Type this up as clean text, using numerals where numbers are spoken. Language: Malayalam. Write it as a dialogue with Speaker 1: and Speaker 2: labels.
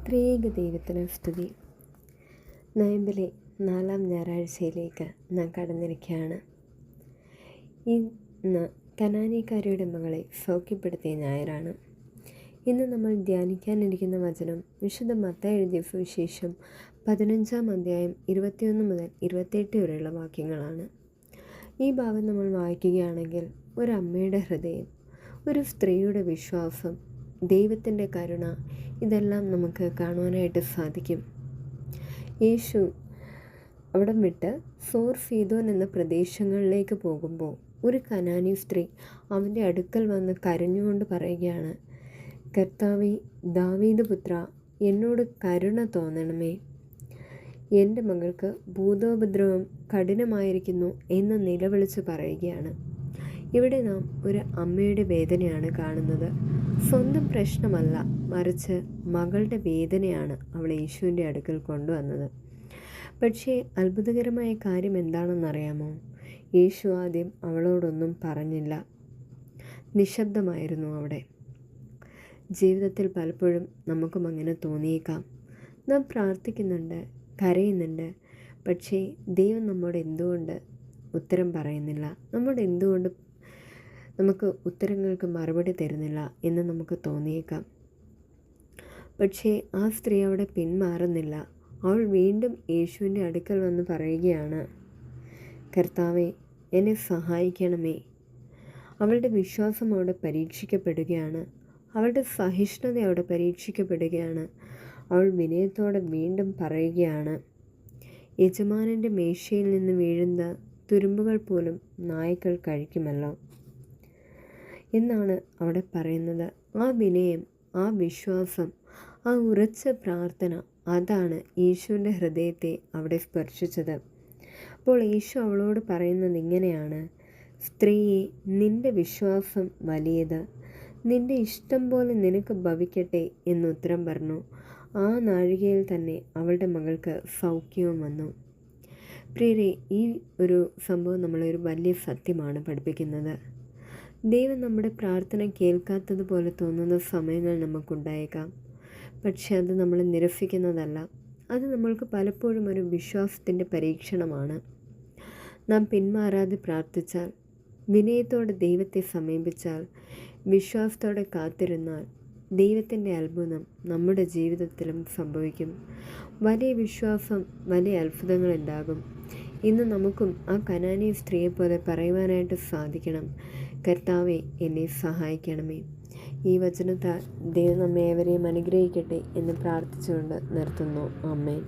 Speaker 1: ത്രിയേക ദൈവത്തിന് സ്തുതി. നോയമ്പിലെ 4-ാം ഞായറാഴ്ചയിലേക്ക് നാം കടന്നിരിക്കുകയാണ്. ഇന്ന് കനാനീക്കാരിയുടെ മകളെ സൗഖ്യപ്പെടുത്തിയ ഞായറാണ്. ഇന്ന് നമ്മൾ ധ്യാനിക്കാനിരിക്കുന്ന വചനം വിശുദ്ധ മത്തായി എഴുതിയ സുവിശേഷം 15-ാം അധ്യായം 21 മുതൽ 28 വരെയുള്ള വാക്യങ്ങളാണ്. ഈ ഭാഗം നമ്മൾ വായിക്കുകയാണെങ്കിൽ ഒരമ്മയുടെ ഹൃദയം, ഒരു സ്ത്രീയുടെ വിശ്വാസം, ദൈവത്തിൻ്റെ കരുണ, ഇതെല്ലാം നമുക്ക് കാണുവാനായിട്ട് സാധിക്കും. യേശു അവിടം വിട്ട് സോർ സീദോൻ എന്ന പ്രദേശങ്ങളിലേക്ക് പോകുമ്പോൾ ഒരു കനാനി സ്ത്രീ അവൻ്റെ അടുക്കൽ വന്ന് കരഞ്ഞുകൊണ്ട് പറയുകയാണ്, കർത്താവേ, ദാവീദ് പുത്ര, എന്നോട് കരുണ തോന്നണമേ, എൻ്റെ മകൾക്ക് ഭൂതോപദ്രവം കഠിനമായിരിക്കുന്നു എന്ന് നിലവിളിച്ച് പറയുകയാണ്. ഇവിടെ നാം ഒരു അമ്മയുടെ വേദനയാണ് കാണുന്നത്. സ്വന്തം പ്രശ്നമല്ല, മറിച്ച് മകളുടെ വേദനയാണ് അവൾ യേശുവിൻ്റെ അടുക്കൽ കൊണ്ടുവന്നത്. പക്ഷേ അത്ഭുതകരമായ കാര്യം എന്താണെന്നറിയാമോ? യേശു ആദ്യം അവളോടൊന്നും പറഞ്ഞില്ല. നിശബ്ദമായിരുന്നു അവിടെ. ജീവിതത്തിൽ പലപ്പോഴും നമുക്കും അങ്ങനെ തോന്നിയേക്കാം. നാം പ്രാർത്ഥിക്കുന്നുണ്ട്, കരയുന്നുണ്ട്, പക്ഷേ ദൈവം നമ്മോട് എന്തുകൊണ്ട് ഉത്തരം പറയുന്നില്ല, നമുക്ക് ഉത്തരങ്ങൾക്ക് മറുപടി തരുന്നില്ല എന്ന് നമുക്ക് തോന്നിയേക്കാം. പക്ഷേ ആ സ്ത്രീ അവിടെ പിന്മാറുന്നില്ല. അവൾ വീണ്ടും യേശുവിൻ്റെ അടുക്കൽ വന്ന് പറയുകയാണ്, കർത്താവേ, എന്നെ സഹായിക്കണമേ. അവളുടെ വിശ്വാസം അവിടെ പരീക്ഷിക്കപ്പെടുകയാണ്. അവളുടെ സഹിഷ്ണുത അവിടെ പരീക്ഷിക്കപ്പെടുകയാണ്. അവൾ വിനയത്തോടെ വീണ്ടും പറയുകയാണ്, യജമാനൻ്റെ മേശയിൽ നിന്ന് വീഴുന്ന തുരുമ്പുകൾ പോലും നായ്ക്കൾ കഴിക്കുമല്ലോ എന്നാണ് അവിടെ പറയുന്നത്. ആ വിനയം, ആ വിശ്വാസം, ആ ഉറച്ച പ്രാർത്ഥന, അതാണ് യേശുവിൻ്റെ ഹൃദയത്തെ അവിടെ സ്പർശിച്ചത്. അപ്പോൾ യേശു അവളോട് പറയുന്നത് ഇങ്ങനെയാണ്, സ്ത്രീയെ, നിൻ്റെ വിശ്വാസം വലിയത്, നിൻ്റെ ഇഷ്ടം പോലെ നിനക്ക് ഭവിക്കട്ടെ എന്ന് ഉത്തരം പറഞ്ഞു. ആ നാഴികയിൽ തന്നെ അവളുടെ മകൾക്ക് സൗഖ്യവും വന്നു. പ്രിയരെ, ഈ ഒരു സംഭവം നമ്മളൊരു വലിയ സത്യമാണ് പഠിപ്പിക്കുന്നത്. ദൈവം നമ്മുടെ പ്രാർത്ഥന കേൾക്കാത്തതുപോലെ തോന്നുന്ന സമയങ്ങൾ നമുക്കുണ്ടായേക്കാം. പക്ഷെ അത് നമ്മൾ നിരസിക്കുന്നതല്ല. അത് നമ്മൾക്ക് പലപ്പോഴും ഒരു വിശ്വാസത്തിൻ്റെ പരീക്ഷണമാണ്. നാം പിന്മാറാതെ പ്രാർത്ഥിച്ചാൽ, വിനയത്തോടെ ദൈവത്തെ സമീപിച്ചാൽ, വിശ്വാസത്തോടെ കാത്തിരുന്നാൽ, ദൈവത്തിൻ്റെ അത്ഭുതം നമ്മുടെ ജീവിതത്തിലും സംഭവിക്കും. വലിയ വിശ്വാസം, വലിയ അത്ഭുതങ്ങൾ ഉണ്ടാകും. ഇന്ന് നമുക്കും ആ കനാനി സ്ത്രീയെപ്പോലെ പറയുവാനായിട്ട് സാധിക്കണം, കർത്താവേ, എന്നെ സഹായിക്കണമേ. ഈ വചനത്താൽ ദൈവം നമ്മെ ഏവരെയും അനുഗ്രഹിക്കട്ടെ എന്ന് പ്രാർത്ഥിച്ചുകൊണ്ട് നിർത്തുന്നു. ആമേൻ.